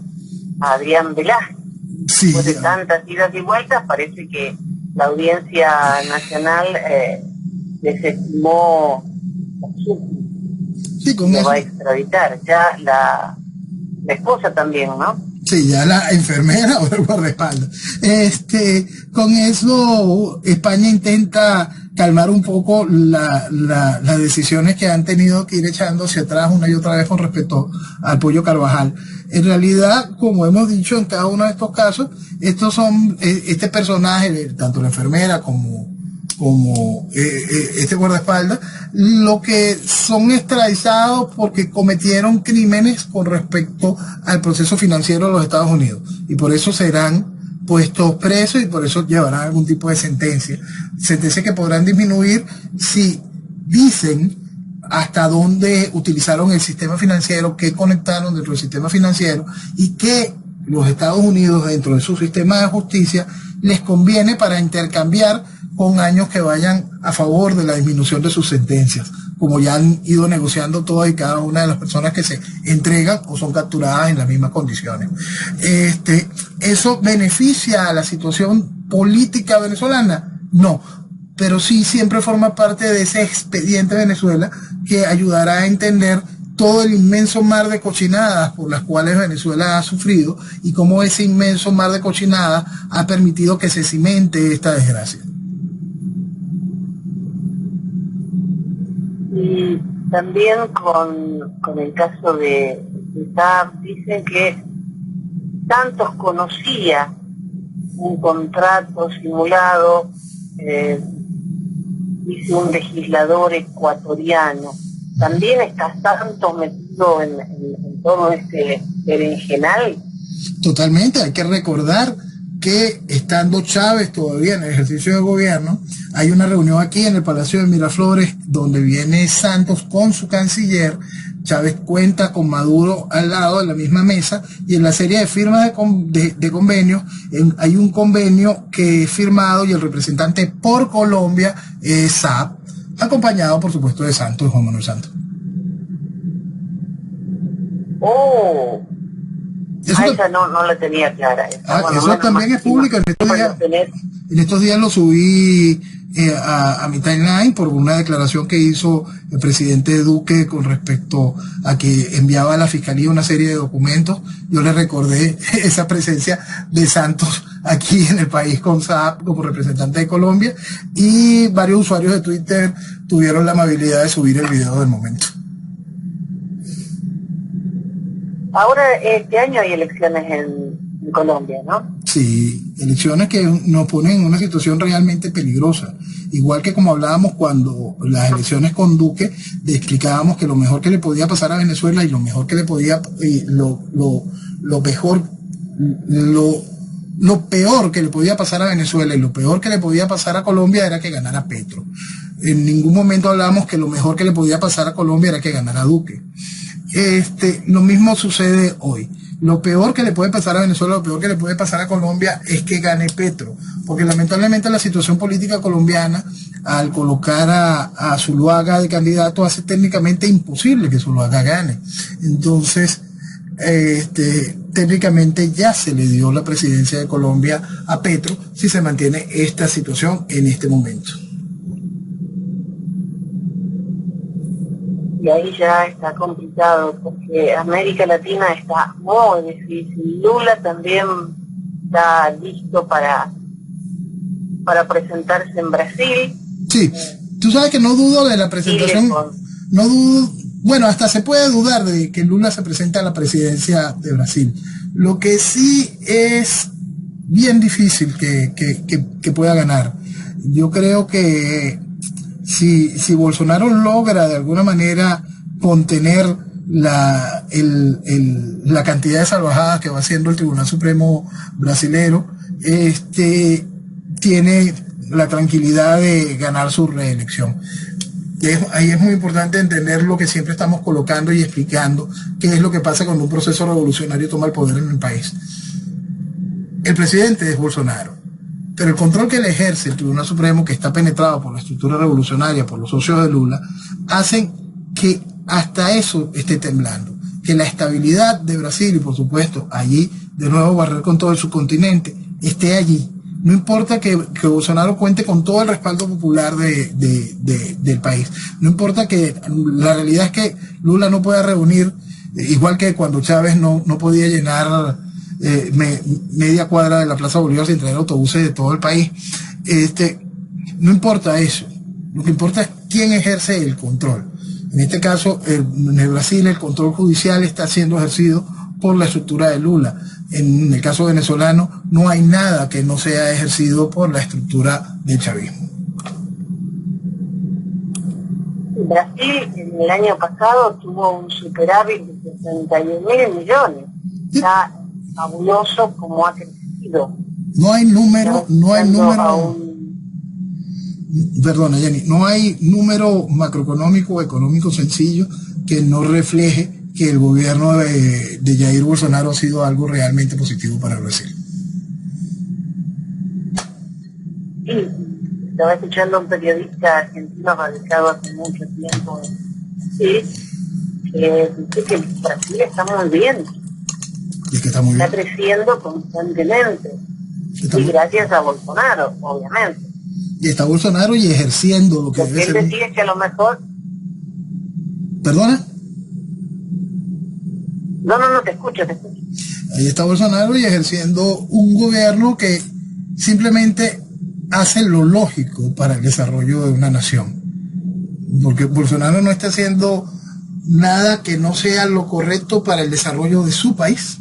a Adrián Velázquez. Sí, Después de tantas idas y vueltas, parece que la Audiencia Nacional desestimó sí, con lo eso va a extraditar. Ya la esposa también, ¿no? Sí, ya la enfermera o el guardaespaldas. Con eso España intenta calmar un poco las decisiones que han tenido que ir echando hacia atrás una y otra vez con respecto al Pollo Carvajal. En realidad, como hemos dicho en cada uno de estos casos, este personaje, tanto la enfermera como este guardaespaldas, lo que son extraditados porque cometieron crímenes con respecto al proceso financiero de los Estados Unidos, y por eso serán puestos presos y por eso llevarán algún tipo de sentencia que podrán disminuir si dicen hasta dónde utilizaron el sistema financiero, qué conectaron dentro del sistema financiero y qué los Estados Unidos dentro de su sistema de justicia les conviene para intercambiar con años que vayan a favor de la disminución de sus sentencias, como ya han ido negociando todas y cada una de las personas que se entregan o son capturadas en las mismas condiciones. ¿Eso beneficia a la situación política venezolana? No, pero sí siempre forma parte de ese expediente de Venezuela que ayudará a entender todo el inmenso mar de cochinadas por las cuales Venezuela ha sufrido y cómo ese inmenso mar de cochinadas ha permitido que se cimente esta desgracia. Y también con el caso de TAP, dicen que Santos conocía un contrato simulado, dice un legislador ecuatoriano. También está Santos metido en todo este berenjenal. Totalmente, hay que recordar que estando Chávez todavía en el ejercicio de gobierno, hay una reunión aquí en el Palacio de Miraflores donde viene Santos con su canciller. Chávez cuenta con Maduro al lado de la misma mesa, y en la serie de firmas de convenios hay un convenio que es firmado y el representante por Colombia es Saab, acompañado por supuesto de Santos, Juan Manuel Santos. Oh, esa no la tenía clara. Eso también es público. En estos días lo subí a mi timeline por una declaración que hizo el presidente Duque con respecto a que enviaba a la Fiscalía una serie de documentos. Yo le recordé esa presencia de Santos aquí en el país con Saab como representante de Colombia, y varios usuarios de Twitter tuvieron la amabilidad de subir el video del momento. Ahora, este año hay elecciones en Colombia, ¿no? Sí, elecciones que nos ponen en una situación realmente peligrosa. Igual que como hablábamos cuando las elecciones con Duque, explicábamos que lo mejor que le podía pasar a Venezuela y lo mejor que le podía, lo peor que le podía pasar a Venezuela y lo peor que le podía pasar a Colombia era que ganara Petro. En ningún momento hablábamos que lo mejor que le podía pasar a Colombia era que ganara Duque. Lo mismo sucede hoy. Lo peor que le puede pasar a Venezuela, lo peor que le puede pasar a Colombia es que gane Petro, porque lamentablemente la situación política colombiana, al colocar a Zuluaga de candidato, hace técnicamente imposible que Zuluaga gane. Entonces, técnicamente ya se le dio la presidencia de Colombia a Petro si se mantiene esta situación en este momento. Y ahí ya está complicado, porque América Latina está muy difícil. Lula también está listo para presentarse en Brasil. Sí, tú sabes que no dudo de la presentación, no dudo, bueno, hasta se puede dudar de que Lula se presente a la presidencia de Brasil. Lo que sí es bien difícil que pueda ganar. Yo creo que si Bolsonaro logra de alguna manera contener la cantidad de salvajadas que va haciendo el Tribunal Supremo brasilero, tiene la tranquilidad de ganar su reelección. Ahí es muy importante entender lo que siempre estamos colocando y explicando, qué es lo que pasa cuando un proceso revolucionario toma el poder en el país. El presidente es Bolsonaro, pero el control que le ejerce el Tribunal Supremo, que está penetrado por la estructura revolucionaria, por los socios de Lula, hacen que hasta eso esté temblando, que la estabilidad de Brasil y por supuesto allí, de nuevo barrer con todo el subcontinente, esté allí. No importa que Bolsonaro cuente con todo el respaldo popular del país. No importa que la realidad es que Lula no pueda reunir, igual que cuando Chávez no podía llenar media cuadra de la Plaza Bolívar sin traer autobuses de todo el país. No importa eso. Lo que importa es quién ejerce el control. En este caso, en el Brasil, el control judicial está siendo ejercido por la estructura de Lula. En el caso venezolano, no hay nada que no sea ejercido por la estructura del chavismo. Brasil en el año pasado tuvo un superávit de 61.000 millones. Está fabuloso como ha crecido. No hay número, perdona Jenny, no hay número macroeconómico o económico sencillo que no refleje que el gobierno de Jair Bolsonaro ha sido algo realmente positivo para Brasil. Sí, estaba escuchando a un periodista argentino radicado hace mucho tiempo, que dice que Brasil está muy bien. Y que está muy bien. Está creciendo constantemente. Y gracias a Bolsonaro, obviamente. Y está Bolsonaro y ejerciendo lo que debe ser. Él decía que a lo mejor... ¿Perdona? No, te escucho. Ahí está Bolsonaro y ejerciendo un gobierno que simplemente hace lo lógico para el desarrollo de una nación. Porque Bolsonaro no está haciendo nada que no sea lo correcto para el desarrollo de su país.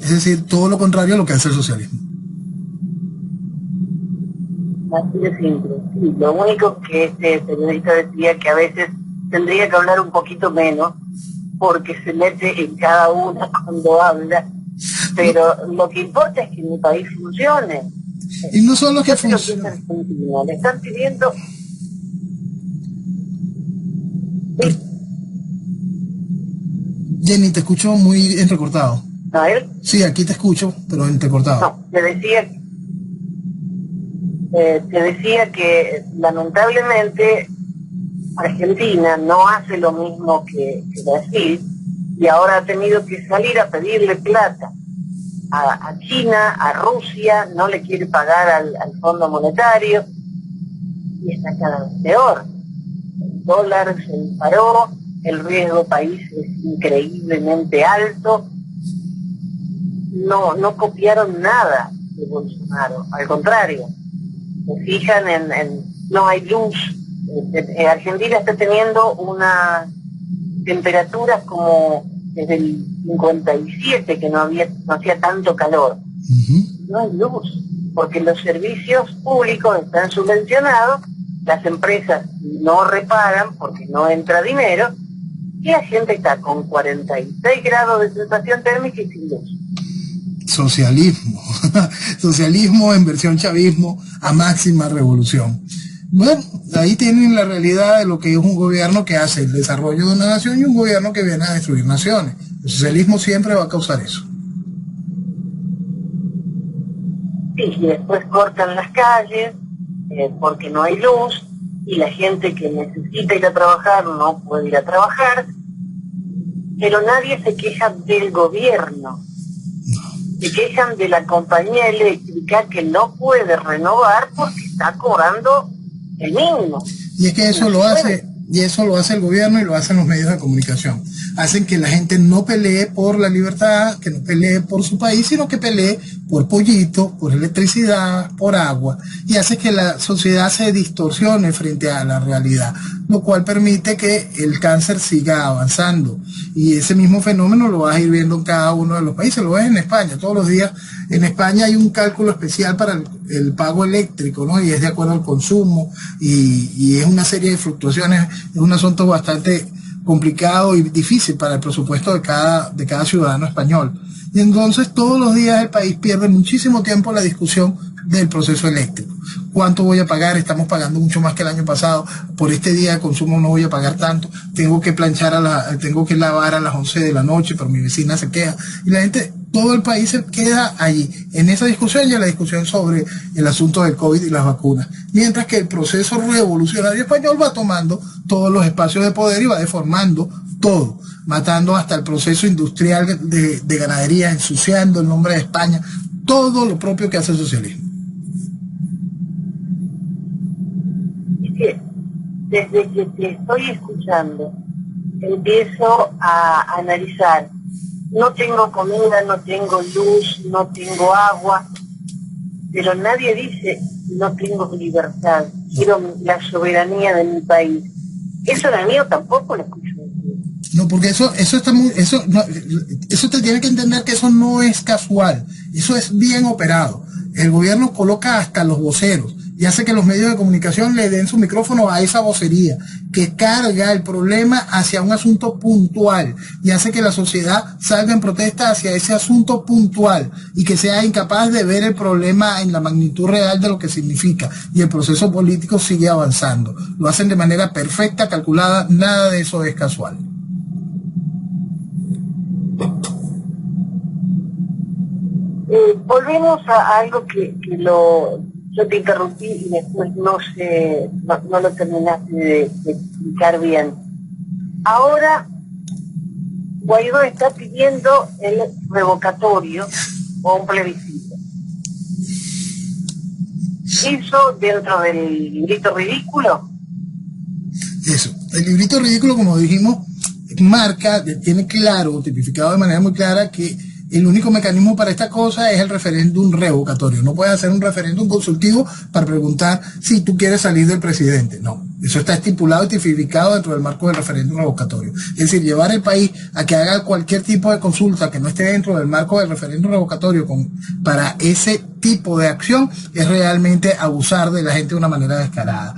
Es decir, todo lo contrario a lo que hace el socialismo. Así de simple. Sí, lo único que este periodista decía que a veces tendría que hablar un poquito menos, porque se mete en cada una cuando habla, pero lo que importa es que mi país funcione. Y no solo que funcione. Le están pidiendo... Sí. Jenny, te escucho muy entrecortado. ¿A él? Sí, aquí te escucho, pero entrecortado. No, te decía que lamentablemente Argentina no hace lo mismo que Brasil, y ahora ha tenido que salir a pedirle plata a China, a Rusia, no le quiere pagar al Fondo Monetario, y está cada vez peor. El dólar se disparó, el riesgo país es increíblemente alto. No copiaron nada de Bolsonaro, al contrario, se fijan en no hay luz. Argentina está teniendo unas temperaturas como desde el 57 que no hacía tanto calor. No hay luz, porque los servicios públicos están subvencionados, las empresas no reparan porque no entra dinero, y la gente está con 46 grados de sensación térmica y sin luz. Socialismo, socialismo en versión chavismo a máxima revolución. Bueno, ahí tienen la realidad de lo que es un gobierno que hace el desarrollo de una nación y un gobierno que viene a destruir naciones. El socialismo siempre va a causar eso. Sí, y después cortan las calles porque no hay luz, y la gente que necesita ir a trabajar no puede ir a trabajar, pero nadie se queja del gobierno. Se quejan de la compañía eléctrica que no puede renovar porque está cobrando el mínimo. Y es que eso lo hace el gobierno y lo hacen los medios de comunicación. Hacen que la gente no pelee por la libertad, que no pelee por su país, sino que pelee por pollito, por electricidad, por agua, y hace que la sociedad se distorsione frente a la realidad, lo cual permite que el cáncer siga avanzando. Y ese mismo fenómeno lo vas a ir viendo en cada uno de los países. Lo ves en España, todos los días. En España hay un cálculo especial para el pago eléctrico, ¿no? Y es de acuerdo al consumo, y es una serie de fluctuaciones. Es un asunto bastante complicado y difícil para el presupuesto de cada ciudadano español. Y entonces todos los días el país pierde muchísimo tiempo en la discusión del proceso eléctrico, ¿Cuánto voy a pagar? Estamos pagando mucho más que el año pasado. Por este día de consumo no voy a pagar tanto. Tengo que tengo que lavar a las 11 de la noche, pero mi vecina se queja. Y la gente, todo el país se queda allí, en esa discusión y en la discusión sobre el asunto del COVID y las vacunas. Mientras que el proceso revolucionario español va tomando todos los espacios de poder y va deformando todo, matando hasta el proceso industrial de ganadería, ensuciando el nombre de España, todo lo propio que hace el socialismo. Es que desde que te estoy escuchando, empiezo a analizar. No tengo comida, no tengo luz, no tengo agua, pero nadie dice no tengo libertad, quiero la soberanía de mi país. Eso era mío, tampoco lo escucho. No, porque eso te tiene que entender que eso no es casual, eso es bien operado. El gobierno coloca hasta los voceros y hace que los medios de comunicación le den su micrófono a esa vocería, que carga el problema hacia un asunto puntual y hace que la sociedad salga en protesta hacia ese asunto puntual y que sea incapaz de ver el problema en la magnitud real de lo que significa, y el proceso político sigue avanzando. Lo hacen de manera perfecta, calculada, nada de eso es casual. Volvemos a algo que yo te interrumpí y después no lo terminaste de explicar bien. Ahora Guaidó está pidiendo el revocatorio o un plebiscito. ¿Eso dentro del librito ridículo? Eso, el librito ridículo, como dijimos, marca, tiene claro, tipificado de manera muy clara, que el único mecanismo para esta cosa es el referéndum revocatorio. No puedes hacer un referéndum consultivo para preguntar si tú quieres salir del presidente. No, eso está estipulado y tipificado dentro del marco del referéndum revocatorio. Es decir, llevar el país a que haga cualquier tipo de consulta que no esté dentro del marco del referéndum revocatorio para ese tipo de acción es realmente abusar de la gente de una manera descarada.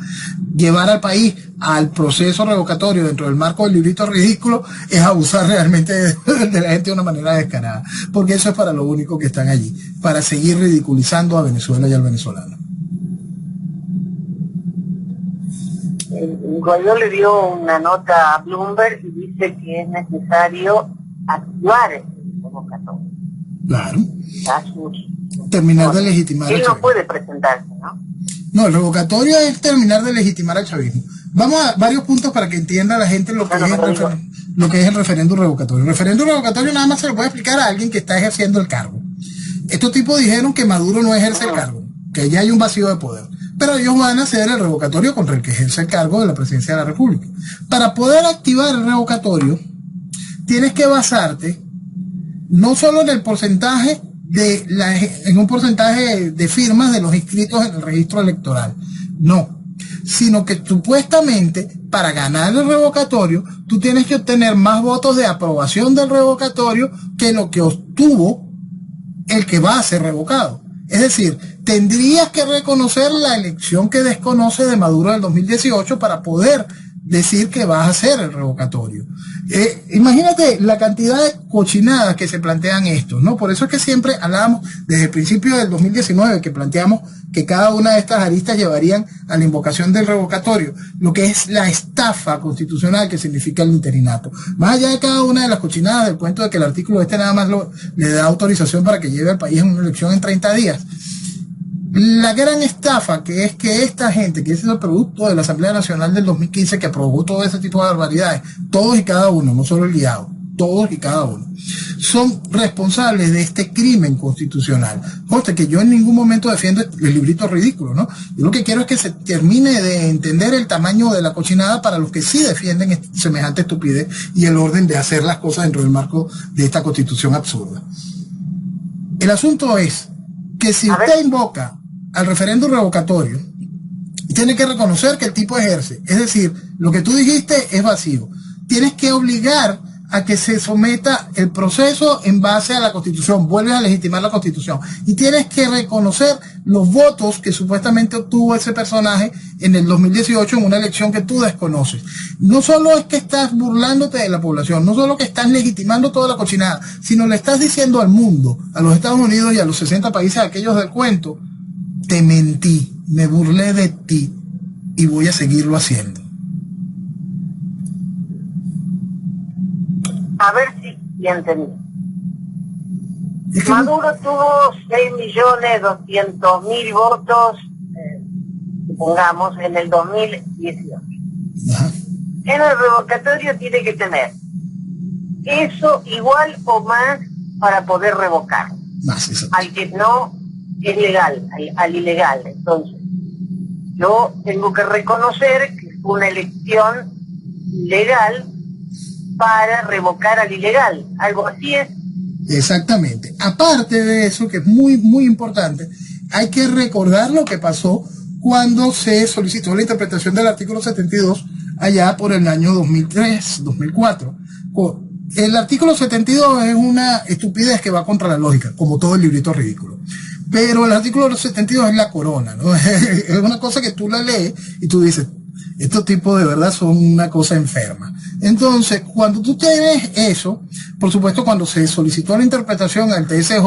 Llevar al país al proceso revocatorio dentro del marco del librito ridículo es abusar realmente de la gente de una manera descarada, porque eso es para lo único que están allí, para seguir ridiculizando a Venezuela y al venezolano. Guaidó le dio una nota a Bloomberg y dice que es necesario activar el revocatorio. Claro. Terminar de legitimar. Él no puede presentarse, ¿no? No, el revocatorio es terminar de legitimar al chavismo. Vamos a varios puntos para que entienda la gente lo que es el referéndum revocatorio. El referéndum revocatorio nada más se lo puede explicar a alguien que está ejerciendo el cargo. Estos tipos dijeron que Maduro no ejerce el cargo, que ya hay un vacío de poder. Pero ellos van a hacer el revocatorio contra el que ejerce el cargo de la presidencia de la República. Para poder activar el revocatorio, tienes que basarte no solo en el porcentaje en un porcentaje de firmas de los inscritos en el registro electoral, no, sino que supuestamente para ganar el revocatorio tú tienes que obtener más votos de aprobación del revocatorio que lo que obtuvo el que va a ser revocado. Es decir, tendrías que reconocer la elección que desconoce de Maduro del 2018 para poder decir que vas a hacer el revocatorio. Imagínate la cantidad de cochinadas que se plantean estos, ¿no? Por eso es que siempre hablábamos desde el principio del 2019 que planteamos que cada una de estas aristas llevarían a la invocación del revocatorio, lo que es la estafa constitucional que significa el interinato. Más allá de cada una de las cochinadas del cuento de que el artículo nada más le da autorización para que lleve al país en una elección en 30 días. La gran estafa que es que esta gente, que es el producto de la Asamblea Nacional del 2015 que aprobó todo ese tipo de barbaridades, todos y cada uno, no solo el guiado, todos y cada uno, son responsables de este crimen constitucional. Conste que yo en ningún momento defiendo el librito ridículo, ¿no? Yo lo que quiero es que se termine de entender el tamaño de la cochinada para los que sí defienden semejante estupidez y el orden de hacer las cosas dentro del marco de esta constitución absurda. El asunto es que si usted invoca al referéndum revocatorio, tiene que reconocer que el tipo ejerce. Es decir, lo que tú dijiste es vacío. Tienes que obligar a que se someta el proceso en base a la Constitución. Vuelves a legitimar la Constitución. Y tienes que reconocer los votos que supuestamente obtuvo ese personaje en el 2018 en una elección que tú desconoces. No solo es que estás burlándote de la población, no solo que estás legitimando toda la cochinada, sino le estás diciendo al mundo, a los Estados Unidos y a los 60 países aquellos del cuento, te mentí. me burlé de ti y voy a seguirlo haciendo. A ver si entendí. Es que Maduro tuvo 6.200.000 votos, supongamos, en el 2018. ajá, En el revocatorio tiene que tener eso igual o más para poder revocar. más eso. Al que no es legal, al ilegal. Entonces, yo tengo que reconocer que fue una elección legal para revocar al ilegal. Algo así es. Exactamente. Aparte de eso, que es muy, muy importante, hay que recordar lo que pasó cuando se solicitó la interpretación del artículo 72 allá por el año 2003, 2004. El artículo 72 es una estupidez que va contra la lógica, como todo el librito ridículo. Pero el artículo 72 es la corona, ¿no? Es una cosa que tú la lees y tú dices, estos tipos de verdad son una cosa enferma. Entonces, cuando tú tienes eso, por supuesto, cuando se solicitó la interpretación al TSJ,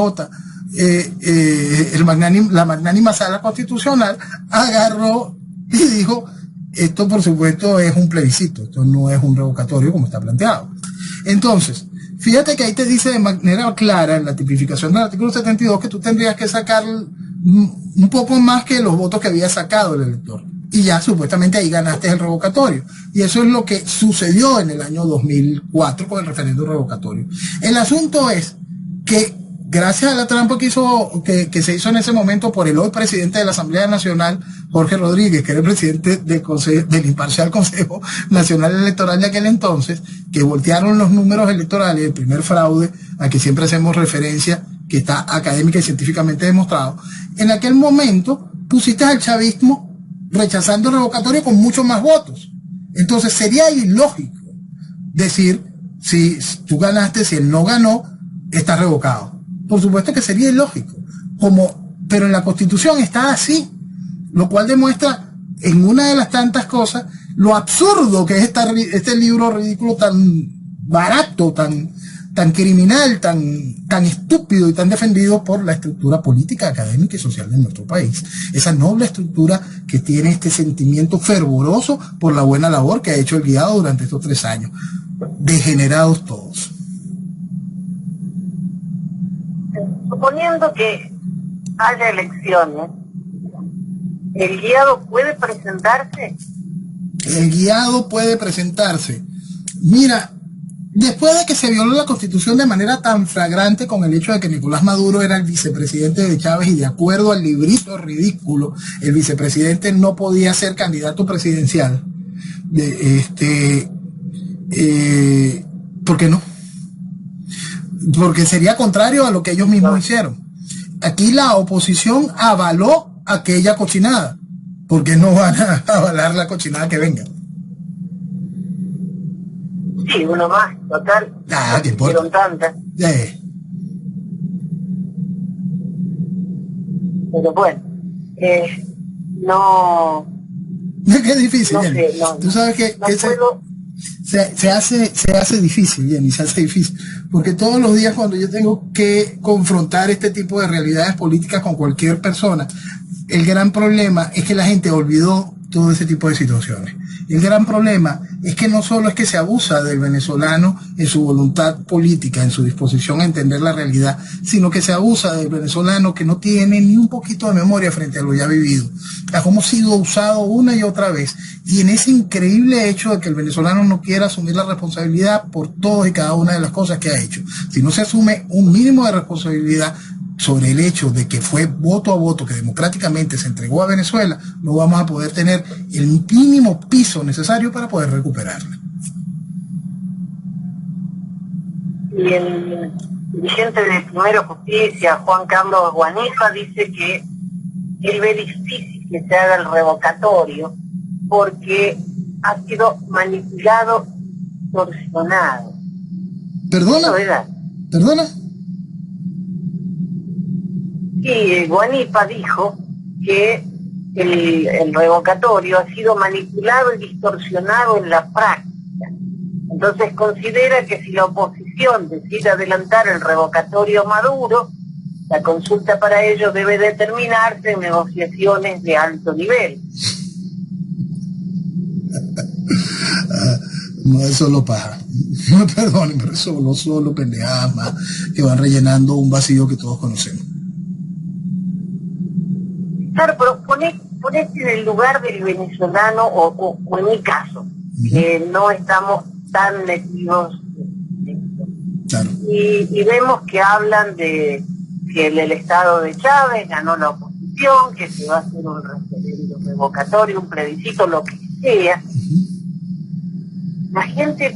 la magnánima sala constitucional agarró y dijo, esto por supuesto es un plebiscito, esto no es un revocatorio como está planteado. Entonces, fíjate que ahí te dice de manera clara en la tipificación del artículo 72 que tú tendrías que sacar un poco más que los votos que había sacado el elector. Y ya supuestamente ahí ganaste el revocatorio. Y eso es lo que sucedió en el año 2004 con el referéndum revocatorio. El asunto es que gracias a la trampa que se hizo en ese momento por el hoy presidente de la Asamblea Nacional, Jorge Rodríguez, que era el presidente del imparcial Consejo Nacional Electoral de aquel entonces, que voltearon los números electorales, el primer fraude a que siempre hacemos referencia, que está académica y científicamente demostrado, en aquel momento pusiste al chavismo rechazando el revocatorio con muchos más votos. Entonces sería ilógico decir, si tú ganaste, si él no ganó, está revocado. Por supuesto que sería ilógico, pero en la Constitución está así, lo cual demuestra en una de las tantas cosas lo absurdo que es este libro ridículo tan barato, tan criminal, tan estúpido y tan defendido por la estructura política, académica y social de nuestro país. Esa noble estructura que tiene este sentimiento fervoroso por la buena labor que ha hecho el guiado durante estos 3 años. Degenerados todos. Suponiendo que haya elecciones, ¿el guiado puede presentarse? El guiado puede presentarse. Mira, después de que se violó la Constitución de manera tan flagrante con el hecho de que Nicolás Maduro era el vicepresidente de Chávez y de acuerdo al librito ridículo, el vicepresidente no podía ser candidato presidencial. ¿Por qué no? Porque sería contrario a lo que ellos mismos hicieron. Aquí la oposición avaló aquella cochinada. ¿Por qué no van a avalar la cochinada que venga? Sí, uno más, total. ¿Qué importa? Tantas. Pero bueno, no... Es difícil, no Jenny. sé, no, Tú sabes que no puedo... se hace difícil, Jenny, se hace difícil. Porque todos los días cuando yo tengo que confrontar este tipo de realidades políticas con cualquier persona, el gran problema es que la gente olvidó todo ese tipo de situaciones. El gran problema es que no solo es que se abusa del venezolano en su voluntad política, en su disposición a entender la realidad, sino que se abusa del venezolano que no tiene ni un poquito de memoria frente a lo ya vivido. A cómo ha sido usado una y otra vez. Y en ese increíble hecho de que el venezolano no quiera asumir la responsabilidad por todas y cada una de las cosas que ha hecho. Si no se asume un mínimo de responsabilidad sobre el hecho de que fue voto a voto que democráticamente se entregó a Venezuela, no vamos a poder tener el mínimo piso necesario para poder recuperarla. Y el dirigente de Primero Justicia, Juan Carlos Guanifa, dice que él ve difícil que se haga el revocatorio porque ha sido manipulado, torsionado. ¿Perdona? ¿Perdona? Sí, Guanipa dijo que el revocatorio ha sido manipulado y distorsionado en la práctica. Entonces considera que si la oposición decide adelantar el revocatorio a Maduro, La consulta para ello debe determinarse en negociaciones de alto nivel. No es solo paja. No, perdonen, pero es solo pendejadas más que van rellenando un vacío que todos conocemos. Claro, pero ponete en el lugar del venezolano o en mi caso, que no estamos tan metidos en esto. Claro. Y vemos que hablan de que el estado de Chávez ganó la oposición, que se va a hacer un referéndum revocatorio, un plebiscito, lo que sea. La gente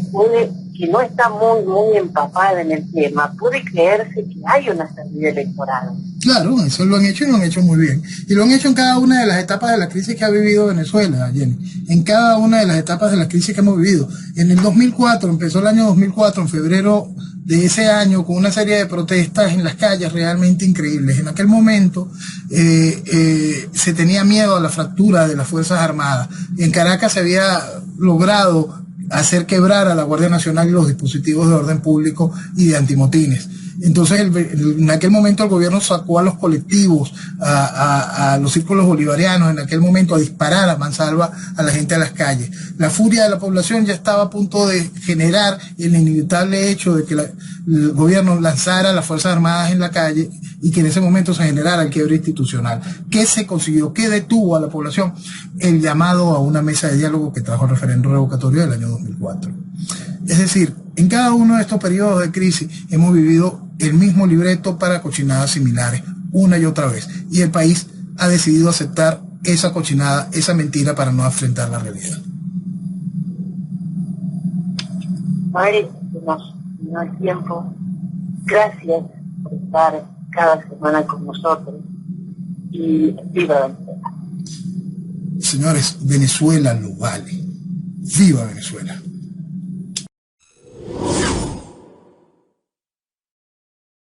que no está muy empapada en el tema, puede creerse que hay una salida electoral. Claro, eso lo han hecho y lo han hecho muy bien. Y lo han hecho en cada una de las etapas de la crisis que ha vivido Venezuela, Jenny. En cada una de las etapas de la crisis que hemos vivido. En el 2004, empezó el año 2004, en febrero de ese año, con una serie de protestas en las calles realmente increíbles. En aquel momento se tenía miedo a la fractura de las Fuerzas Armadas. En Caracas se había logrado hacer quebrar a la Guardia Nacional y los dispositivos de orden público y de antimotines. Entonces, en aquel momento el gobierno sacó a los colectivos, a los círculos bolivarianos, en aquel momento a disparar a mansalva a la gente a las calles. La furia de la población ya estaba a punto de generar el inevitable hecho de que el gobierno lanzara las Fuerzas Armadas en la calle y que en ese momento se generara el quiebre institucional. ¿Qué se consiguió? ¿Qué detuvo a la población? El llamado a una mesa de diálogo que trajo el referéndum revocatorio del año 2004. Es decir, en cada uno de estos periodos de crisis hemos vivido el mismo libreto para cochinadas similares, una y otra vez. Y el país ha decidido aceptar esa cochinada, esa mentira para no enfrentar la realidad. Madre, no hay tiempo. Gracias por estar cada semana con nosotros. Y viva Venezuela. Señores, Venezuela lo vale. Viva Venezuela.